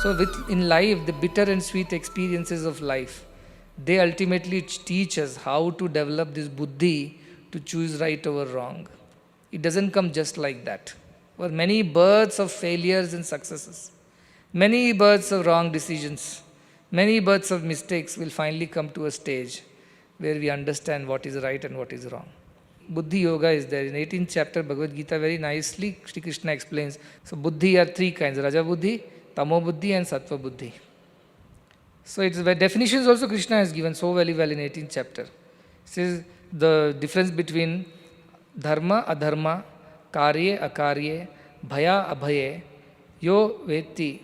So in life, the bitter and sweet experiences of life, they ultimately teach us how to develop this buddhi to choose right over wrong. It doesn't come just like that. For many births of failures and successes, many births of wrong decisions, many births of mistakes will finally come to a stage where we understand what is right and what is wrong. Buddhi Yoga is there. In 18th chapter, Bhagavad Gita, very nicely, Sri Krishna explains. So, Buddhi are three kinds: Raja Buddhi, Tamo Buddhi, and Sattva Buddhi. So, it's the definitions also Krishna has given so very well in 18th chapter. It says the difference between Dharma, Adharma, Karye, Akarye, Bhaya, Abhaye, Yo Veti,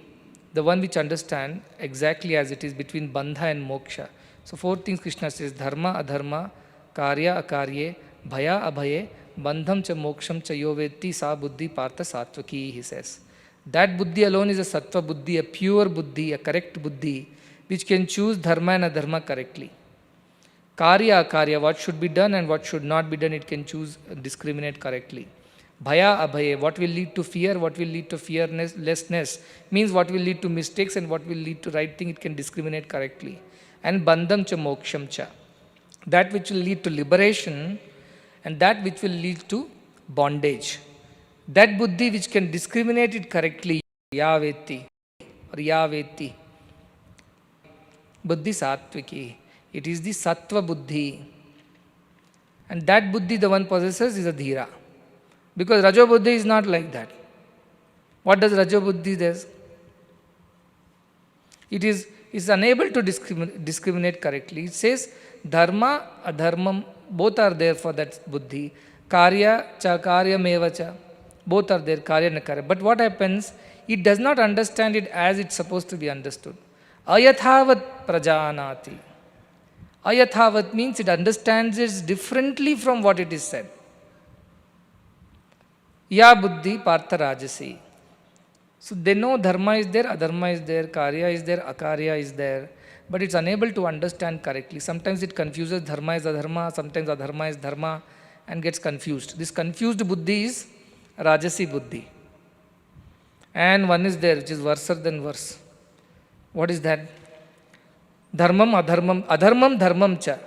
the one which understand exactly as it is between Bandha and Moksha. So, four things Krishna says: Dharma, Adharma, Karya, Akarye, Bhaya, Abhaye, Bandham cha Moksham cha Yo Veti sa Buddhi Partha Satvaki, he says. That Buddhi alone is a Sattva Buddhi, a pure Buddhi, a correct Buddhi, which can choose Dharma and Adharma correctly. Karya, Akarya, what should be done and what should not be done, it can choose, discriminate correctly. Bhaya, Abhaya, what will lead to fear, what will lead to fearlessness, means what will lead to mistakes and what will lead to right thing, it can discriminate correctly. And Bandham cha Moksham cha, that which will lead to liberation and that which will lead to bondage. That buddhi which can discriminate it correctly, Yaveti or Yaveti, Buddhi Sattviki. It is the Sattva Buddhi. And that Buddhi the one possesses is a Dhira. Because Rajo Buddhi is not like that. What does Rajo Buddhi do? It is unable to discriminate correctly. It says Dharma, Adharmam, both are there for that Buddhi. Karya, cha, Karya, meva cha. Both are there, Karya and Karya. But what happens? It does not understand it as it's supposed to be understood. Ayathavat prajanati. Ayathavat means it understands it differently from what it is said. Ya buddhi partha rajasi. So they know dharma is there, adharma is there, karya is there, akarya is there, but it's unable to understand correctly. Sometimes it confuses dharma is adharma, sometimes adharma is dharma, and gets confused. This confused buddhi is rajasi buddhi. And one is there which is worse than worse. What is that? Dharmam, adharmam, adharmam, dharmam cha.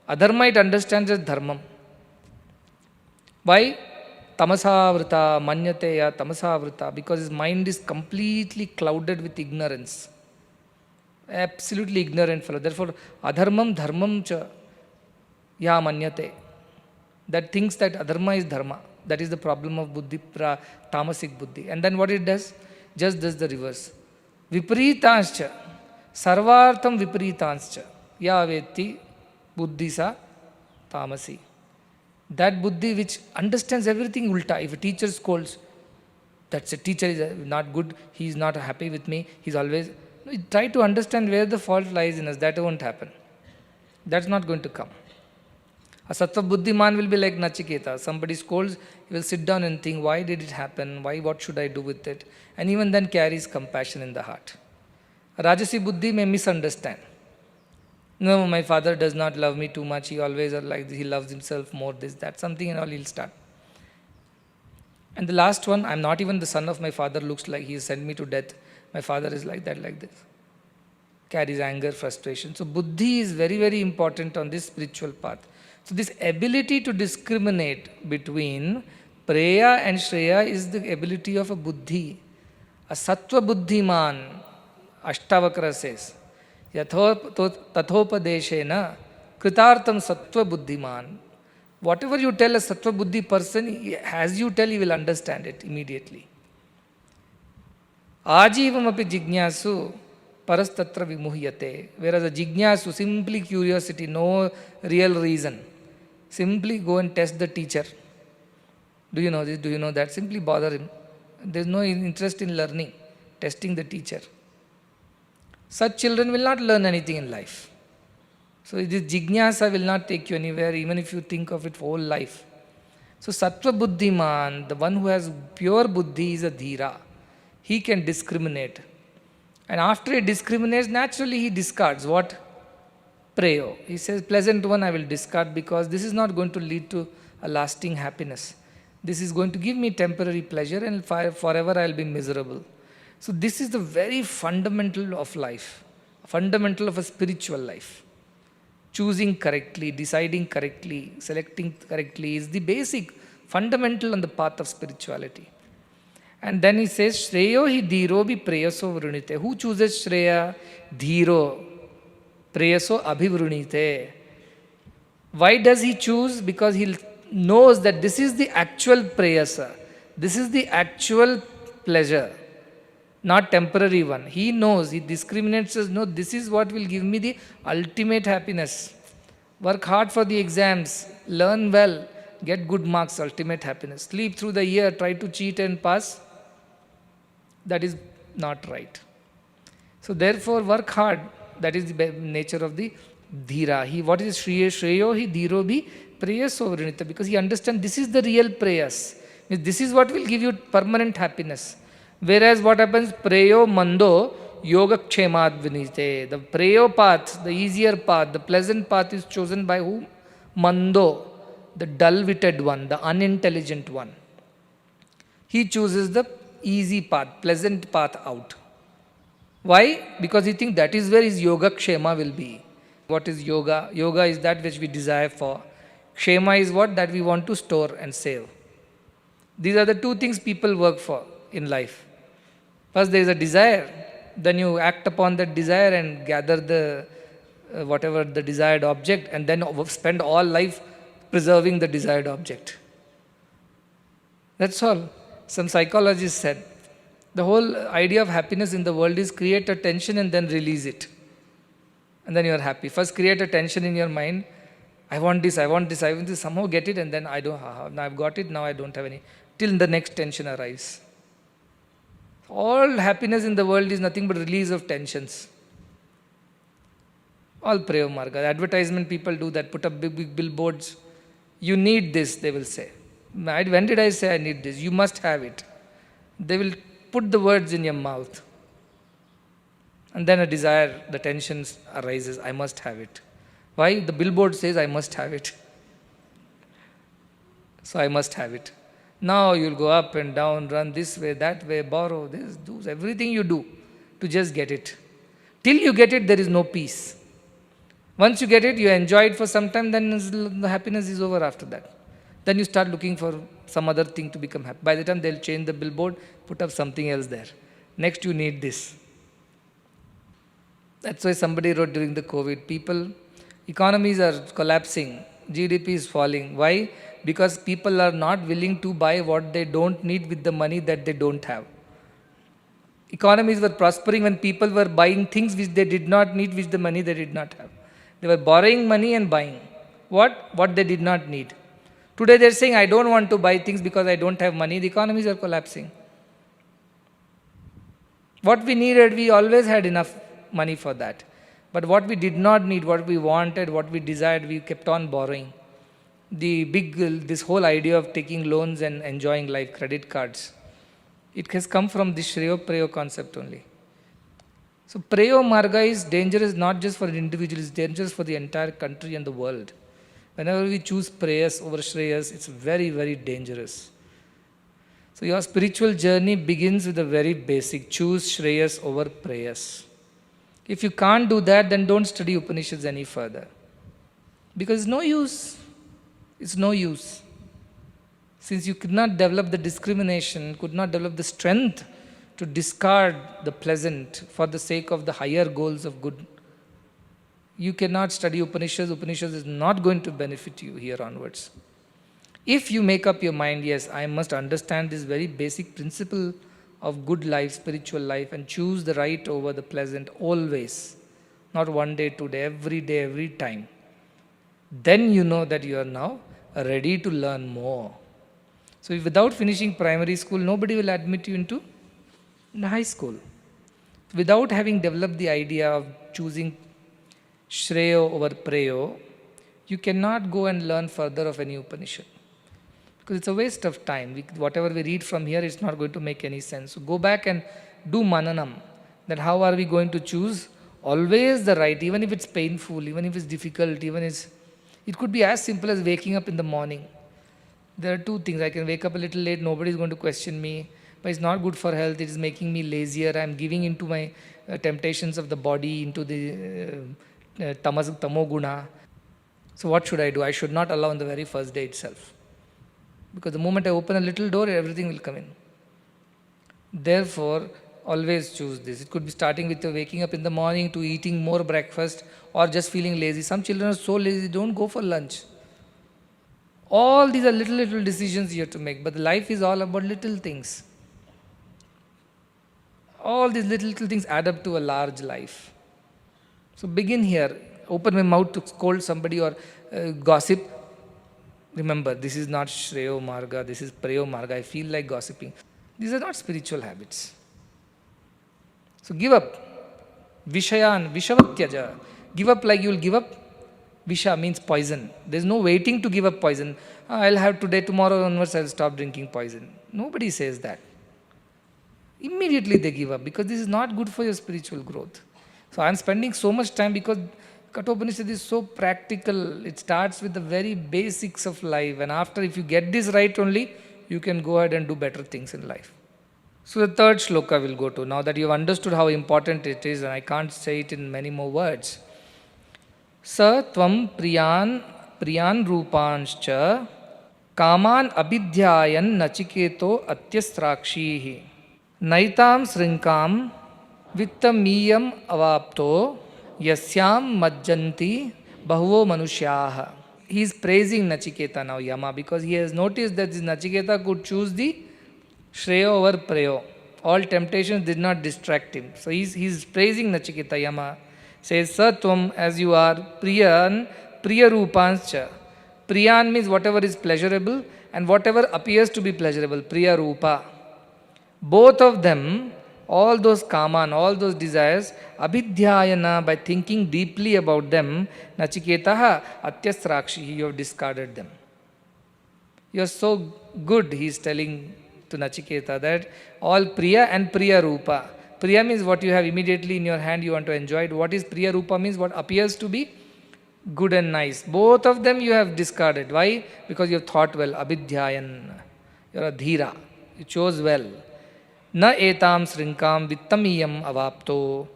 Adharma it understands as dharmam. Why? Tamasavrita, manyateya, tamasavrita, because his mind is completely clouded with ignorance. Absolutely ignorant fellow. Therefore, adharmam, dharmam cha, ya manyate. That thinks that adharma is dharma. That is the problem of buddhi, tamasic buddhi. And then what it does? Just does the reverse. Viparitanscha, sarvartham viparitanscha, ya veti buddhi sa tamasi. That buddhi which understands everything ulta. If a teacher scolds, that's a teacher is not good, he is not happy with me, he's always... Try to understand where the fault lies in us. That won't happen. That's not going to come. A sattva buddhiman will be like Nachiketa. Somebody scolds, he will sit down and think, why did it happen? Why? What should I do with it? And even then carries compassion in the heart. A Rajasi buddhi may misunderstand. No, my father does not love me too much. He always like this. He loves himself more, this, that, something and all he'll start. And the last one, I'm not even the son of my father, looks like he has sent me to death. My father is like that, like this. Carries anger, frustration. So buddhi is very, very important on this spiritual path. So this ability to discriminate between preya and shreya is the ability of a buddhi. A sattva buddhiman, Ashtavakra says, tathopadeshena kritartham sattva buddhiman. Whatever you tell a sattva buddhi person, as you tell, he will understand it immediately. Ajivam api jignasu parastatra vimuhyate. Whereas a jignasu, simply curiosity, no real reason. Simply go and test the teacher. Do you know this? Do you know that? Simply bother him. There is no interest in learning, testing the teacher. Such children will not learn anything in life. So this jignyasa will not take you anywhere, even if you think of it whole life. So sattva buddhiman, the one who has pure buddhi, is a dhira. He can discriminate. And after he discriminates, naturally he discards. What? Preyo. He says, pleasant one I will discard because this is not going to lead to a lasting happiness. This is going to give me temporary pleasure and forever I will be miserable. So this is the very fundamental of life, fundamental of a spiritual life. Choosing correctly, deciding correctly, selecting correctly is the basic, fundamental on the path of spirituality. And then he says, Shreyo hi dhiro bi preyaso vrunite. Who chooses Shreya? Dhiro. Preyaso abhivrunite. Why does he choose? Because he knows that this is the actual prayasa. This is the actual pleasure, not temporary one. He knows, he discriminates, says, no, this is what will give me the ultimate happiness. Work hard for the exams, learn well, get good marks, ultimate happiness. Sleep through the year, try to cheat and pass. That is not right. So therefore, work hard. That is the nature of the dhira. What is Shreyo? He dhiro bi preyaso vrinita. Because he understands this is the real prayas. This is what will give you permanent happiness. Whereas what happens, preyo mando yoga kshemad vinite. The preyo path, the easier path, the pleasant path is chosen by whom? Mando, the dull-witted one, the unintelligent one. He chooses the easy path, pleasant path out. Why? Because he thinks that is where his yoga kshema will be. What is yoga? Yoga is that which we desire for. Kshema is what? That we want to store and save. These are the two things people work for in life. First there is a desire, then you act upon that desire and gather the whatever the desired object, and then spend all life preserving the desired object. That's all. Some psychologists said, the whole idea of happiness in the world is create a tension and then release it. And then you are happy. First create a tension in your mind. I want this, I want this, I want this. Somehow get it, and then I don't, now I've got it, now I don't have any. Till the next tension arrives. All happiness in the world is nothing but release of tensions. All Preyo Marga. Advertisement people do that, put up big billboards. You need this, they will say. When did I say I need this? You must have it. They will put the words in your mouth. And then a desire, the tension arises, I must have it. Why? The billboard says I must have it. So I must have it. Now you'll go up and down, run this way, that way, borrow, this, do everything you do to just get it. Till you get it, there is no peace. Once you get it, you enjoy it for some time, then the happiness is over after that. Then you start looking for some other thing to become happy. By the time they'll change the billboard, put up something else there. Next you need this. That's why somebody wrote during the COVID, economies are collapsing, GDP is falling. Why? Because people are not willing to buy what they don't need with the money that they don't have. Economies were prospering when people were buying things which they did not need with the money they did not have. They were borrowing money and buying. What? What they did not need. Today they are saying, I don't want to buy things because I don't have money. The economies are collapsing. What we needed, we always had enough money for that. But what we did not need, what we wanted, what we desired, we kept on borrowing. This whole idea of taking loans and enjoying life, credit cards, it has come from this Shreyo Preyo concept only. So Preyo Marga is dangerous not just for an individual, it's dangerous for the entire country and the world. Whenever we choose prayers over Shreyas, it's very, very dangerous. So your spiritual journey begins with a very basic, choose Shreyas over prayers. If you can't do that, then don't study Upanishads any further. Because it's no use. It's no use. Since you could not develop the discrimination, could not develop the strength to discard the pleasant for the sake of the higher goals of good, you cannot study Upanishads. Upanishads is not going to benefit you here onwards. If you make up your mind, yes, I must understand this very basic principle of good life, spiritual life, and choose the right over the pleasant always, not one day, 2 days, every time, then you know that you are now ready to learn more. So without finishing primary school, nobody will admit you into high school. Without having developed the idea of choosing Shreyo over Preyo, you cannot go and learn further of any Upanishad. Because it's a waste of time. Whatever we read from here, it's not going to make any sense. So go back and do mananam. That how are we going to choose always the right, even if it's painful, even if it's difficult, it could be as simple as waking up in the morning. There are two things. I can wake up a little late, nobody is going to question me. but it's not good for health, it is making me lazier, I'm giving into my temptations of the body, into the tamoguna. So what should I do? I should not allow on the very first day itself. Because the moment I open a little door, everything will come in. Therefore, always choose this. It could be starting with waking up in the morning to eating more breakfast or just feeling lazy. Some children are so lazy, don't go for lunch. All these are little decisions you have to make, but life is all about little things. All these little things add up to a large life. So begin here. Open my mouth to scold somebody or gossip. Remember, this is not Shreyo Marga, this is Prayo Marga. I feel like gossiping. These are not spiritual habits. So give up. Vishayan, Vishavatyaja. Give up like you will give up. Visha means poison. There is no waiting to give up poison. I'll have today, tomorrow onwards I'll stop drinking poison. Nobody says that. Immediately they give up because this is not good for your spiritual growth. So I'm spending so much time because Kathopanishad is so practical. It starts with the very basics of life, and after, if you get this right only, you can go ahead and do better things in life. So the third shloka will go to, now that you've understood how important it is, and I can't say it in many more words. Sa tvam priyan rupanscha kaman abhidhyayan nachiketo atyastrakshihi naitam srinkam vittamiyam avapto yasyam majjanti bahuvo manushyaha. He is praising Nachiketa now, Yama, because he has noticed that this Nachiketa could choose the Shreya over Prayo. All temptations did not distract him. So he's praising Nachiketa. Yama says, Satvam, as you are, Priyan, Priyarupanscha. Priyan means whatever is pleasurable and whatever appears to be pleasurable, Priyarupa. Both of them, all those kaman, all those desires, abhidhyayana, by thinking deeply about them, Nachiketaha atyasrakshi, you have discarded them. You are so good, he is telling to Nachiketa, that all Priya and Priya Rupa. Priya means what you have immediately in your hand, you want to enjoy it. What is Priya Rupa means what appears to be good and nice. Both of them you have discarded. Why? Because you have thought well. Abhidhyayan. You are a dhira. You chose well. Na etam srinkam vittamiyam avapto.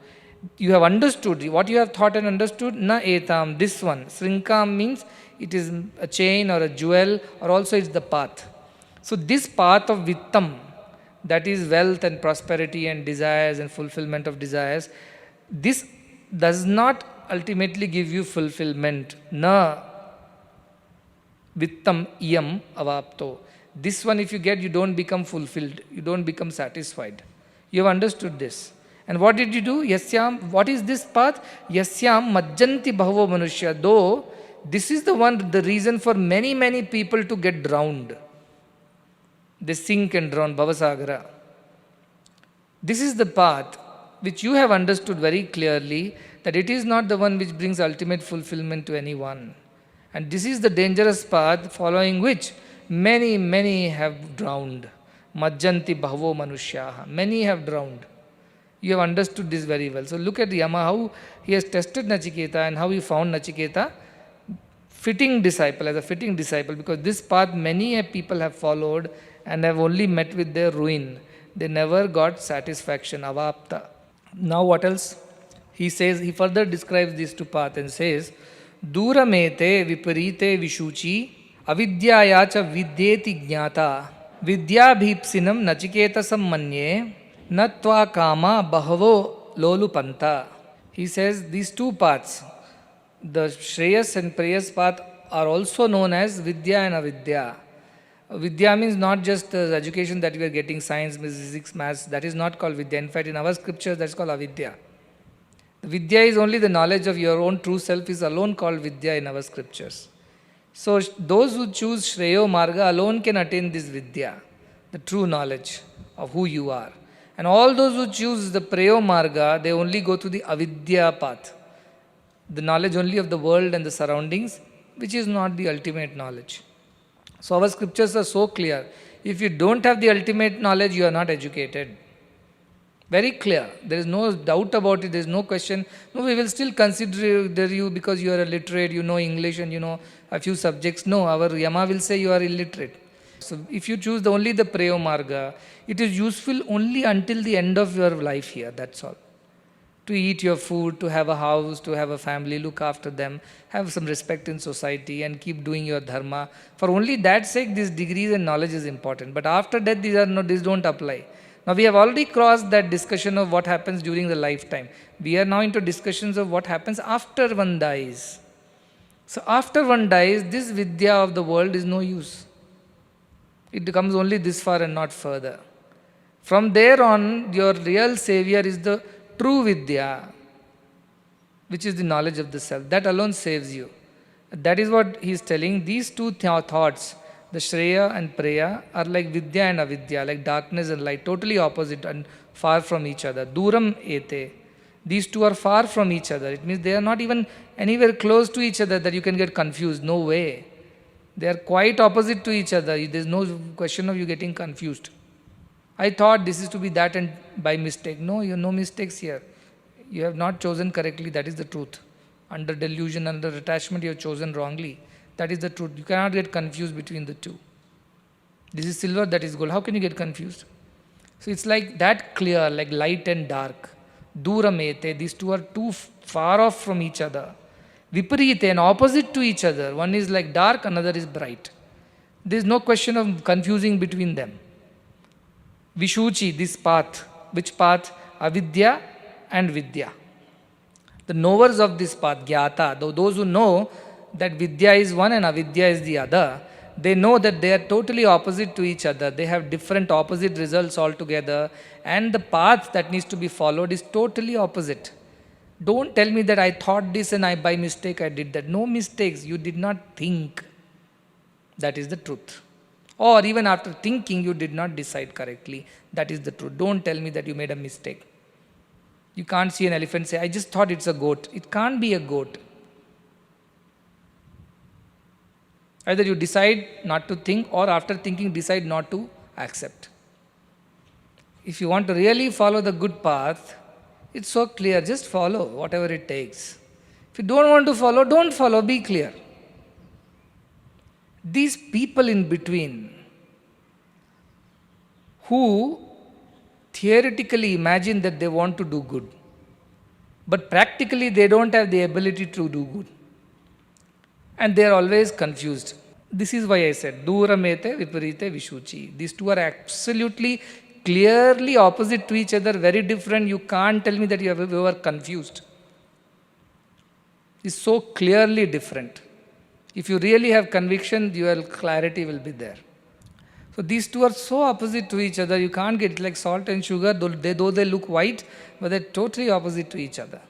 You have understood. What you have thought and understood, na etam, this one. Srinkam means it is a chain or a jewel, or also it's the path. So this path of vittam, that is wealth and prosperity and desires and fulfillment of desires, this does not ultimately give you fulfillment. Na vittam iyam avapto. This one, if you get, you don't become fulfilled. You don't become satisfied. You have understood this. And what did you do? Yasyam, what is this path? Yasyam majjanti bhavo manushya. Though, this is the one, the reason for many people to get drowned. They sink and drown, Bhavasagara. This is the path which you have understood very clearly, that it is not the one which brings ultimate fulfillment to anyone. And this is the dangerous path following which many have drowned. Majjanti bhavo manushyaha. Many have drowned. You have understood this very well. So look at Yama, how he has tested Nachiketa and how he found Nachiketa fitting disciple, as a fitting disciple, because this path many people have followed and have only met with their ruin. They never got satisfaction, avapta. Now what else? He says, he further describes these two paths and says, Duramete viparite vishuchi avidyayacha vidyeti jnata vidyabhipsinam nachiketasam manye natva kama bahavo lolupanta. He says these two paths, the Shreyas and Preyas path, are also known as Vidya and Avidya. Vidya means not just the education that we are getting, science, physics, maths, that is not called Vidya. In fact, in our scriptures, that's called Avidya. Vidya is only the knowledge of your own true self, is alone called Vidya in our scriptures. So those who choose Shreyo Marga alone can attain this Vidya, the true knowledge of who you are. And all those who choose the Prayo Marga, they only go to the Avidya path, the knowledge only of the world and the surroundings, which is not the ultimate knowledge. So our scriptures are so clear. If you don't have the ultimate knowledge, you are not educated. Very clear. There is no doubt about it. There is no question. No, we will still consider you because you are a literate, you know English and you know a few subjects. No, our Yama will say you are illiterate. So if you choose only the Preyo Marga, it is useful only until the end of your life here, that's all. To eat your food, to have a house, to have a family, look after them, have some respect in society, and keep doing your dharma. For only that sake, these degrees and knowledge is important. But after death, these don't apply. Now we have already crossed that discussion of what happens during the lifetime. We are now into discussions of what happens after one dies. So after one dies, this vidya of the world is no use. It comes only this far and not further. From there on, your real savior is the true vidya, which is the knowledge of the self. That alone saves you. That is what he is telling. These two thoughts, the Shreya and Preya, are like vidya and avidya, like darkness and light, totally opposite and far from each other. Duram ete. These two are far from each other. It means they are not even anywhere close to each other that you can get confused. No way. They are quite opposite to each other. There is no question of you getting confused. I thought this is to be that and by mistake. No, you have no mistakes here. You have not chosen correctly. That is the truth. Under delusion, under attachment, you have chosen wrongly. That is the truth. You cannot get confused between the two. This is silver, that is gold. How can you get confused? So it's like that clear, like light and dark. Duramete, these two are too far off from each other. Viparite, and opposite to each other. One is like dark, another is bright. There is no question of confusing between them. Vishuchi, this path. Which path? Avidya and Vidya. The knowers of this path, Gyata, those who know that Vidya is one and Avidya is the other, they know that they are totally opposite to each other. They have different opposite results altogether, and the path that needs to be followed is totally opposite. Don't tell me that I thought this and by mistake I did that. No mistakes. You did not think. That is the truth. Or even after thinking, you did not decide correctly. That is the truth. Don't tell me that you made a mistake. You can't see an elephant and say, I just thought it's a goat. It can't be a goat. Either you decide not to think, or after thinking decide not to accept. If you want to really follow the good path, it's so clear, just follow whatever it takes. If you don't want to follow, don't follow, be clear. These people in between who theoretically imagine that they want to do good, but practically they don't have the ability to do good. And they are always confused. This is why I said, Duramete, Viparite, Vishuchi. These two are absolutely, clearly opposite to each other, very different. You can't tell me that you were confused. It's so clearly different. If you really have conviction, your clarity will be there. So these two are so opposite to each other, you can't get like salt and sugar, though they look white, but they're totally opposite to each other.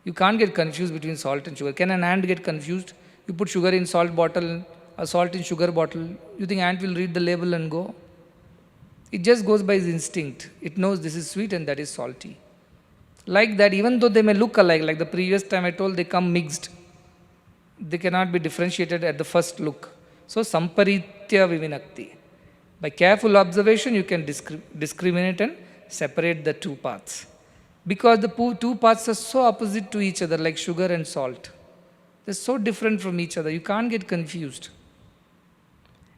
You can't get confused between salt and sugar. Can an ant get confused? You put sugar in salt bottle, a salt in sugar bottle, you think ant will read the label and go? It just goes by its instinct. It knows this is sweet and that is salty. Like that, even though they may look alike, like the previous time I told, they come mixed. They cannot be differentiated at the first look. So, samparitya vivinakti. By careful observation, you can discriminate and separate the two paths. Because the two paths are so opposite to each other, like sugar and salt. They're so different from each other, you can't get confused.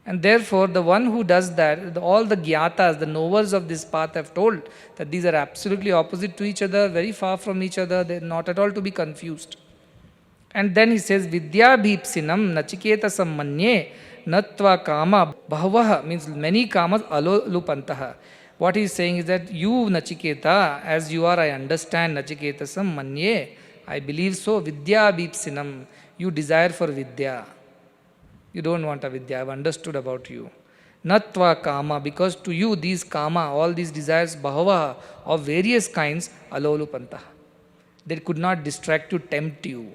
And therefore, the one who does that, all the gyatas, the knowers of this path have told that these are absolutely opposite to each other, very far from each other, they're not at all to be confused. And then he says, Vidya bhipsinam nachiketa sammanye natva kama bhavaha, means many kamas alolupantaha. What he is saying is that you, Nachiketa, as you are, I understand, Nachiketasam manye, I believe so, Vidya bhipsinam, you desire for Vidya. You don't want a Vidya, I have understood about you. Natva kama, because to you these kama, all these desires, bhavaha, of various kinds, alolupantaha. They could not distract you, tempt you.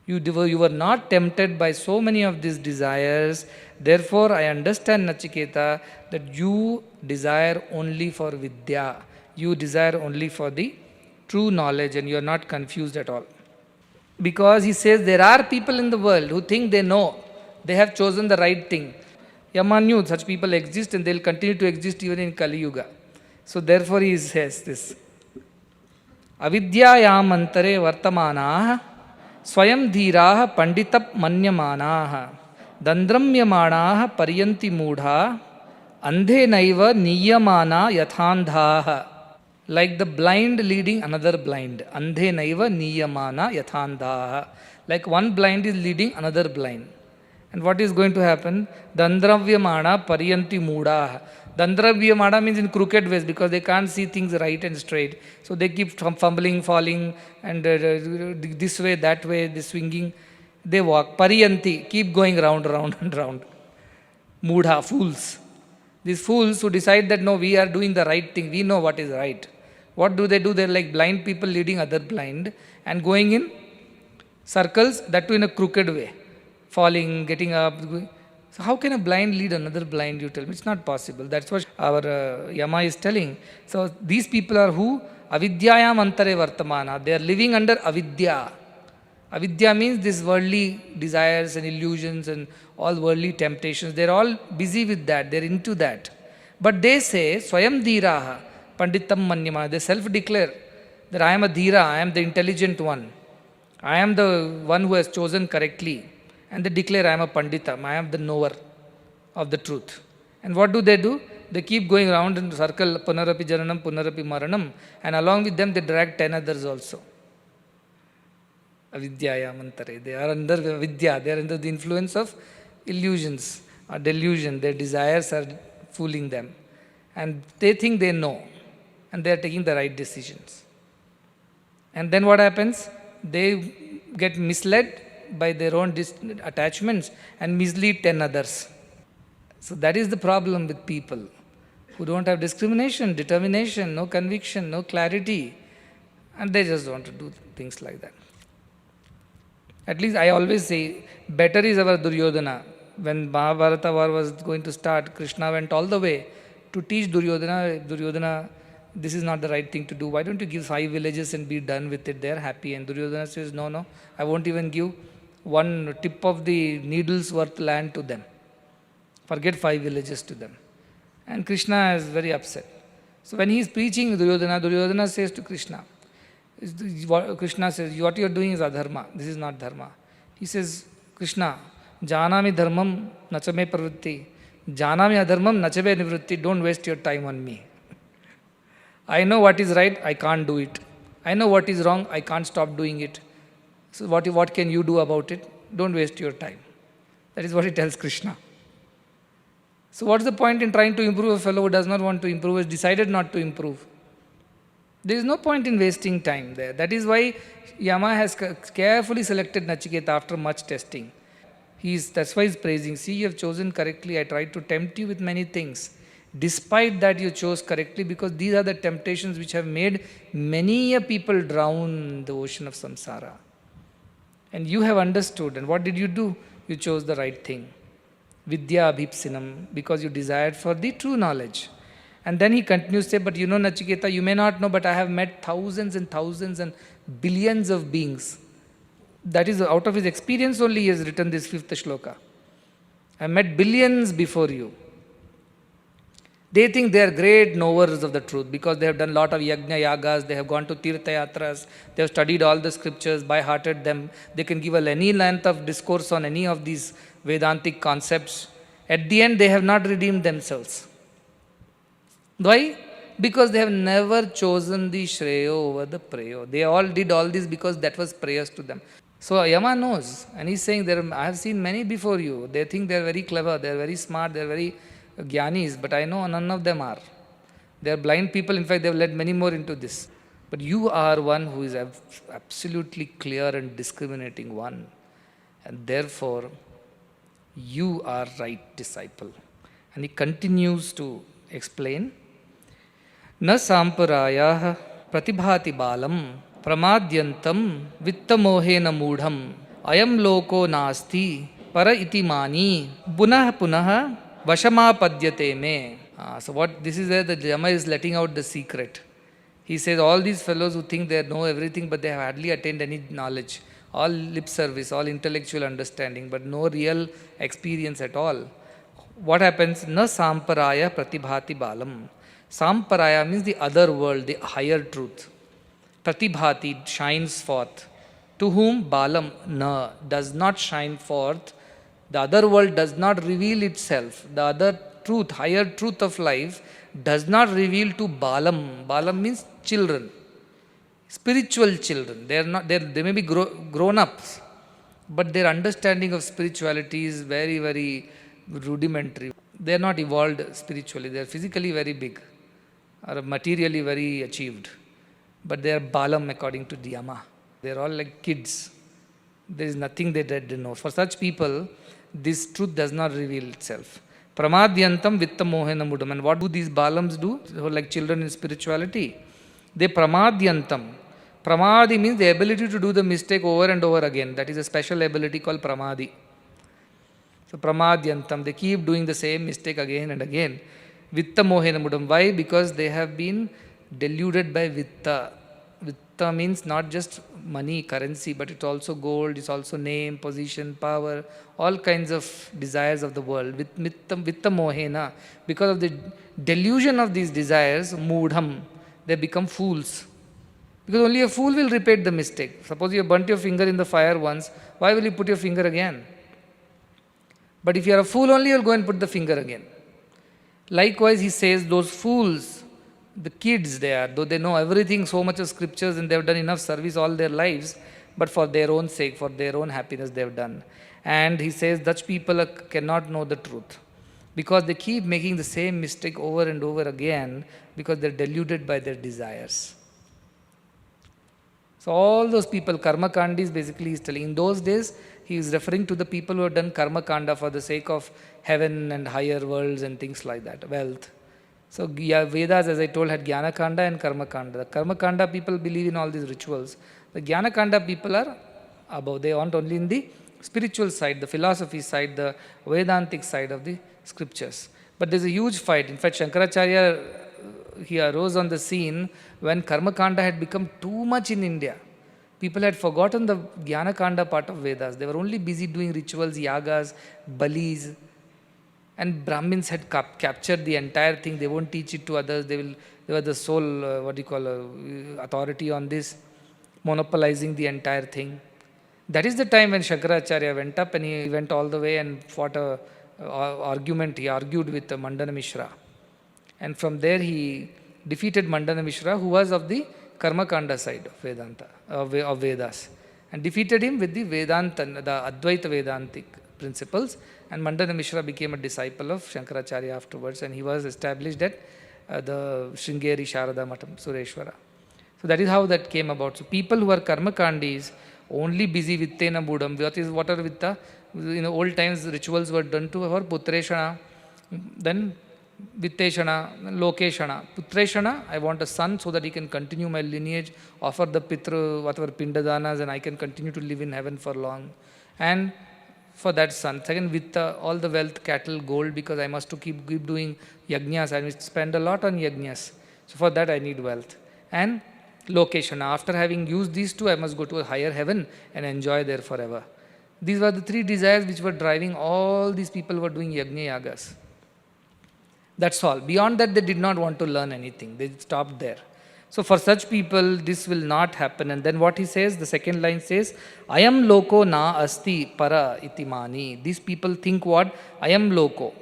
You were not tempted by so many of these desires. Therefore, I understand, Nachiketa, that you desire only for Vidya. You desire only for the true knowledge and you are not confused at all. Because he says there are people in the world who think they know. They have chosen the right thing. Yamanyu, such people exist and they will continue to exist even in Kali Yuga. So therefore he says this. Avidyayam antare vartamanaha Swayam dhiraha panditap manyamanaha Dandramyamanaah paryanti moodha andhe naiva niyamana yathandhaah. Like the blind leading another blind. Andhe naiva niyamana yathandhaah. Like one blind is leading another blind. And what is going to happen? Dandravyamana paryanti moodha. Dandravyamana means in crooked ways because they can't see things right and straight. So they keep fumbling, falling, and this way, that way, this swinging. They walk. Paryanti, keep going round, round, and round. Moodha, fools. These fools who decide that no, we are doing the right thing, we know what is right. What do? They're like blind people leading other blind and going in circles, that too in a crooked way. Falling, getting up. So how can a blind lead another blind, you tell me? It's not possible. That's what our Yama is telling. So these people are who? Avidyayam antare vartamana. They are living under avidya. Avidya means these worldly desires and illusions and all worldly temptations. They're all busy with that. They're into that. But they say, Swayam Dhiraha, Panditam Manyama. They self-declare that I am a Dhira, I am the intelligent one. I am the one who has chosen correctly. And they declare I am a Pandita, I am the knower of the truth. And what do? They keep going around in a circle, Punarapi Jananam, Punarapi Maranam, and along with them they drag 10 others also. Avidyaya mantare. They are under vidya, they are under the influence of illusions or delusion. Their desires are fooling them. And they think they know. And they are taking the right decisions. And then what happens? They get misled by their own attachments and mislead 10 others. So that is the problem with people who don't have discrimination, determination, no conviction, no clarity, and they just want to do things like that. At least I always say, better is our Duryodhana. When Mahabharata war was going to start, Krishna went all the way to teach Duryodhana, this is not the right thing to do. Why don't you give 5 villages and be done with it? They are happy. And Duryodhana says, no, I won't even give one tip of the needle's worth land to them. Forget 5 villages to them. And Krishna is very upset. So when he is preaching Duryodhana says to Krishna, Krishna says, what you are doing is adharma. This is not dharma. He says, Krishna, janami dharmam nachame pravritti. Janami adharmam nachame nivritti. Don't waste your time on me. I know what is right, I can't do it. I know what is wrong, I can't stop doing it. So what can you do about it? Don't waste your time. That is what he tells Krishna. So what's the point in trying to improve a fellow who does not want to improve, has decided not to improve? There is no point in wasting time there. That is why Yama has carefully selected Nachiketa after much testing. That's why he's praising. See, you have chosen correctly. I tried to tempt you with many things. Despite that, you chose correctly, because these are the temptations which have made many a people drown in the ocean of samsara. And you have understood. And what did you do? You chose the right thing. Vidya abhipsinam, because you desired for the true knowledge. And then he continues to say, but you know, Nachiketa, you may not know, but I have met thousands and thousands and billions of beings. That is, out of his experience only he has written this 5th shloka. I met billions before you. They think they are great knowers of the truth because they have done a lot of yajna yagas, they have gone to tirtha yatras, they have studied all the scriptures, by-hearted them. They can give any length of discourse on any of these Vedantic concepts. At the end, they have not redeemed themselves. Why? Because they have never chosen the Shreyo over the Preyo. They all did all this because that was prayers to them. So Yama knows, and he's saying, I have seen many before you. They think they are very clever, they are very smart, they are very Gyanis, but I know none of them are. They are blind people. In fact, they have led many more into this. But you are one who is absolutely clear and discriminating one. And therefore, you are right disciple. And he continues to explain, Na samparayah pratibhati balam pramadyantam vittamohena moodham ayam loko nasti para iti mani punah punah Vashamapadyate me. So what this is where the Yama is letting out the secret. He says all these fellows who think they know everything but they have hardly attained any knowledge, all lip service, all intellectual understanding, but no real experience at all. What happens? Na samparaya pratibhati balam. Samparaya means the other world, the higher truth. Pratibhati shines forth. To whom balam na does not shine forth The other world does not reveal itself. The other truth, higher truth of life does not reveal to Balam. Balam means children, spiritual children. They may be grown ups, but their understanding of spirituality is very, very rudimentary. They are not evolved spiritually. They are physically very big or materially very achieved, but they are Balam according to Dhyama. They are all like kids. There is nothing they did know. For such people, this truth does not reveal itself. Pramadyantam vitta mohena mudam. And what do these Balams do? Who are like children in spirituality. They pramadyantam. Pramadi means the ability to do the mistake over and over again. That is a special ability called pramadi. So pramadyantam, they keep doing the same mistake again and again. Vitta mohena mudam. Why? Because they have been deluded by vitta. Vitta means not just money, currency, but it's also gold, it's also name, position, power, all kinds of desires of the world. Vitta mohena. Because of the delusion of these desires, mudham, they become fools. Because only a fool will repeat the mistake. Suppose you have burnt your finger in the fire once, why will you put your finger again? But if you are a fool only, you will go and put the finger again. Likewise, he says, those fools, the kids they are, though they know everything, so much of scriptures, and they have done enough service all their lives, but for their own sake, for their own happiness they have done. And he says, such people cannot know the truth. Because they keep making the same mistake over and over again, because they are deluded by their desires. So all those people, karma kandis basically is telling. In those days, he is referring to the people who have done karma kanda for the sake of heaven and higher worlds and things like that, wealth. So Vedas, as I told, had Jnana Kanda and Karma Kanda. The Karma Kanda people believe in all these rituals. The Jnana Kanda people are above. They want only in the spiritual side, the philosophy side, the Vedantic side of the scriptures. But there's a huge fight. In fact, Shankaracharya, he arose on the scene when Karma Kanda had become too much in India. People had forgotten the Jnana Kanda part of Vedas. They were only busy doing rituals, yagas, balis. And Brahmins had captured the entire thing. They won't teach it to others. They were the sole, authority on this, monopolizing the entire thing. That is the time when Shankaracharya went up and he went all the way and fought a argument. He argued with Mandana Mishra. And from there he defeated Mandana Mishra, who was of the Karma Kanda side of Vedanta, of Vedas. And defeated him with the Vedanta, the Advaita Vedantic principles. And Mandana Mishra became a disciple of Shankaracharya afterwards, and he was established at the Sringeri Sharada Matam, Sureshwara. So that is how that came about. So people who are karma kandis, only busy vittena budam. What are vitta? In old times, rituals were done to our putreshana, then vitteshana, then lokeshana. Putreshana, I want a son so that he can continue my lineage, offer the pitra, whatever pindadanas, and I can continue to live in heaven for long. And for that son. Second, with all the wealth, cattle, gold, because I must to keep doing yajnas. I must spend a lot on yajnas. So for that I need wealth. And location. After having used these two, I must go to a higher heaven and enjoy there forever. These were the three desires which were driving all these people who were doing yajna yagas. That's all. Beyond that, they did not want to learn anything. They stopped there. So for such people, this will not happen. And then what he says, the second line says, Ayam loko na asti para itimani. These people think what? Ayam loko.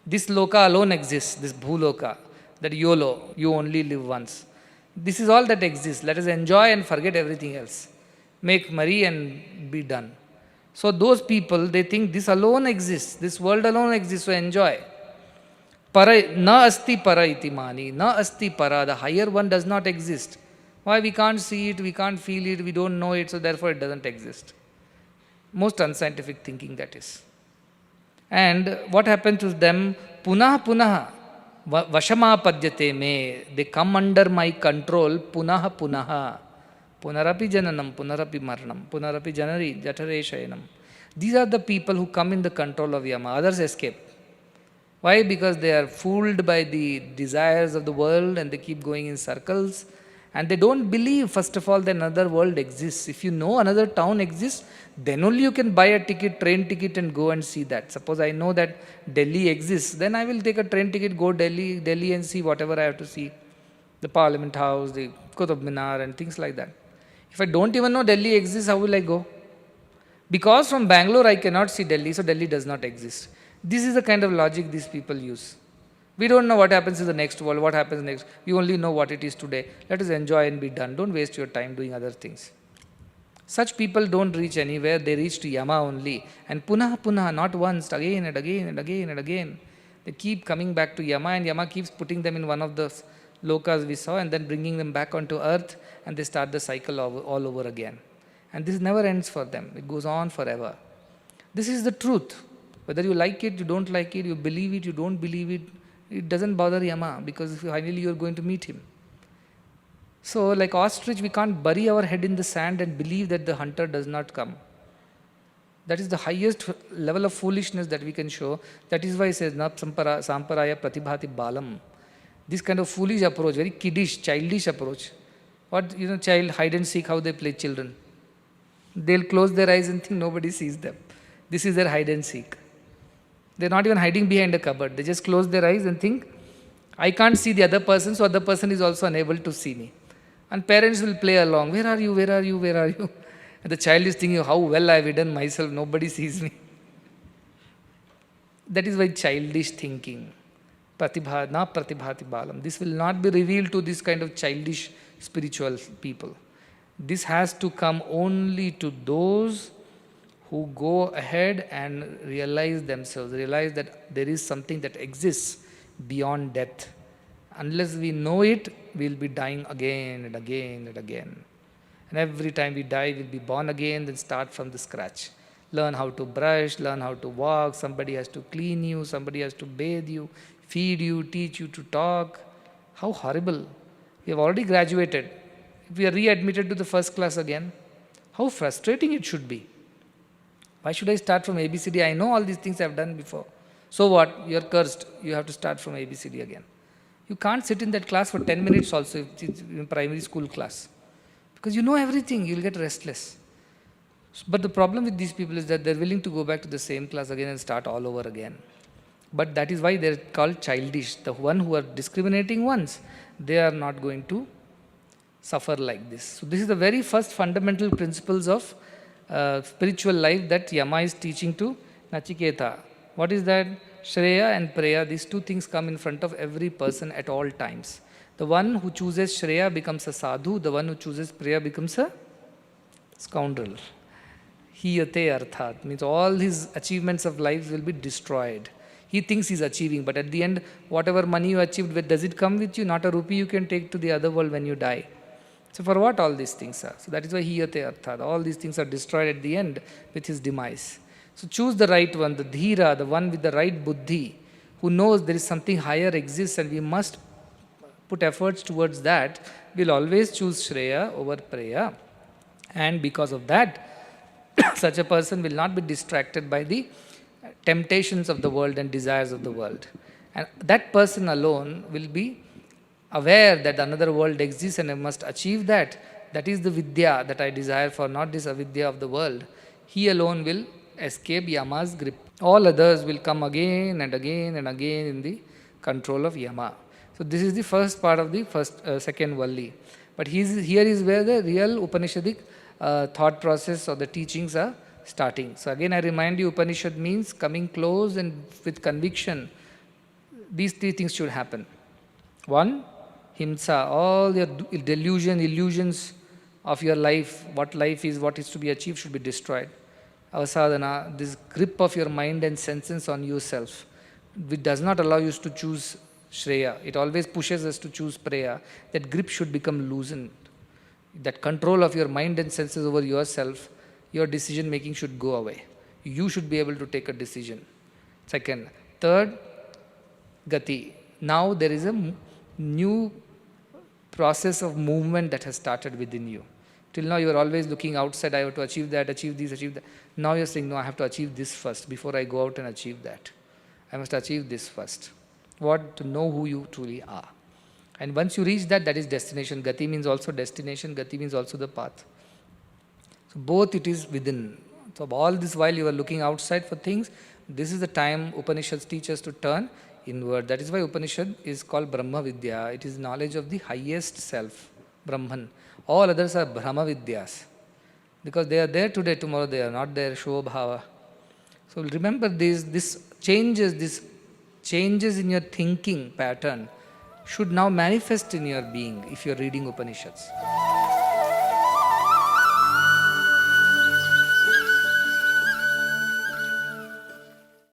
This loka alone exists, this bhuloka, that YOLO, you only live once. This is all that exists. Let us enjoy and forget everything else. Make merry and be done. So those people, they think this alone exists, this world alone exists, so enjoy. Para, na asti para itimani, na asti para, the higher one does not exist. Why? We can't see it, we can't feel it, we don't know it, so therefore it doesn't exist. Most unscientific thinking that is. And what happened to them? Punah punah, vashama padyate me, they come under my control, punah punaha. Punarapi jananam, punarapi marnam, punarapi janari, jatare shayanam. These are the people who come in the control of Yama, others escape. Why? Because they are fooled by the desires of the world and they keep going in circles. And they don't believe, first of all, that another world exists. If you know another town exists, then only you can buy a ticket, train ticket and go and see that. Suppose I know that Delhi exists, then I will take a train ticket, go Delhi and see whatever I have to see. The Parliament House, the Qutub Minar and things like that. If I don't even know Delhi exists, how will I go? Because from Bangalore I cannot see Delhi, so Delhi does not exist. This is the kind of logic these people use. We don't know what happens in the next world, what happens next. We only know what it is today. Let us enjoy and be done. Don't waste your time doing other things. Such people don't reach anywhere, they reach to Yama only. And punah punah, not once, again and again and again and again. They keep coming back to Yama, and Yama keeps putting them in one of the lokas we saw and then bringing them back onto earth, and they start the cycle all over again. And this never ends for them, it goes on forever. This is the truth. Whether you like it, you don't like it, you believe it, you don't believe it, it doesn't bother Yama, because finally you are going to meet him. So, like ostrich, we can't bury our head in the sand and believe that the hunter does not come. That is the highest level of foolishness that we can show. That is why it says, Na samparaya pratibhati balam. This kind of foolish approach, very kiddish, childish approach. What, child hide and seek, how they play children. They'll close their eyes and think nobody sees them. This is their hide and seek. They're not even hiding behind a cupboard. They just close their eyes and think, I can't see the other person, so other person is also unable to see me. And parents will play along. Where are you? Where are you? Where are you? And the child is thinking, how well I have hidden myself. Nobody sees me. That is why childish thinking. Pratibha, na pratibhati balam. This will not be revealed to this kind of childish spiritual people. This has to come only to those who go ahead and realize themselves, realize that there is something that exists beyond death. Unless we know it, we'll be dying again and again and again. And every time we die, we'll be born again, then start from the scratch. Learn how to brush, learn how to walk, somebody has to clean you, somebody has to bathe you, feed you, teach you to talk. How horrible. We have already graduated. If we are readmitted to the first class again, how frustrating it should be. Why should I start from ABCD? I know all these things I have done before. So what? You are cursed. You have to start from ABCD again. You can't sit in that class for 10 minutes also if it's in primary school class. Because you know everything, you'll get restless. But the problem with these people is that they're willing to go back to the same class again and start all over again. But that is why they're called childish. The one who are discriminating ones, they are not going to suffer like this. So this is the very first fundamental principles of spiritual life that Yama is teaching to Nachiketa. What is that? Shreya and Preya, these two things come in front of every person at all times. The one who chooses Shreya becomes a sadhu, the one who chooses Preya becomes a scoundrel. Hiyate arthat, means all his achievements of life will be destroyed. He thinks he's achieving, but at the end, whatever money you achieved, does it come with you? Not a rupee you can take to the other world when you die. So for what all these things are? So that is why hiyate arthat, all these things are destroyed at the end with his demise. So choose the right one, the dhira, the one with the right buddhi, who knows there is something higher exists and we must put efforts towards that, will always choose Shreya over Preya. And because of that, such a person will not be distracted by the temptations of the world and desires of the world. And that person alone will be aware that another world exists and I must achieve that. That is the vidya that I desire for, not this avidya of the world. He alone will escape Yama's grip. All others will come again and again and again in the control of Yama. So this is the first part of the second Valli. But here is where the real Upanishadic thought process or the teachings are starting. So again I remind you, Upanishad means coming close and with conviction. These three things should happen. One, himsa, all your illusions of your life, what life is, what is to be achieved should be destroyed. Avasadhana, this grip of your mind and senses on yourself, which does not allow you to choose Shreya. It always pushes us to choose Preya. That grip should become loosened. That control of your mind and senses over yourself, your decision making should go away. You should be able to take a decision. Second. Third, Gati. Now there is a new process of movement that has started within you. Till now you are always looking outside, I have to achieve that, achieve this, achieve that. Now you are saying, no, I have to achieve this first before I go out and achieve that. I must achieve this first. What? To know who you truly are. And once you reach that, that is destination. Gati means also destination, Gati means also the path. So both it is within. So all this while you are looking outside for things, this is the time Upanishads teach us to turn inward. That is why Upanishad is called Brahma Vidya. It is knowledge of the highest self, Brahman. All others are Brahma Vidyas. Because they are there today, tomorrow they are not there, Shobhava. So remember this changes in your thinking pattern should now manifest in your being if you are reading Upanishads.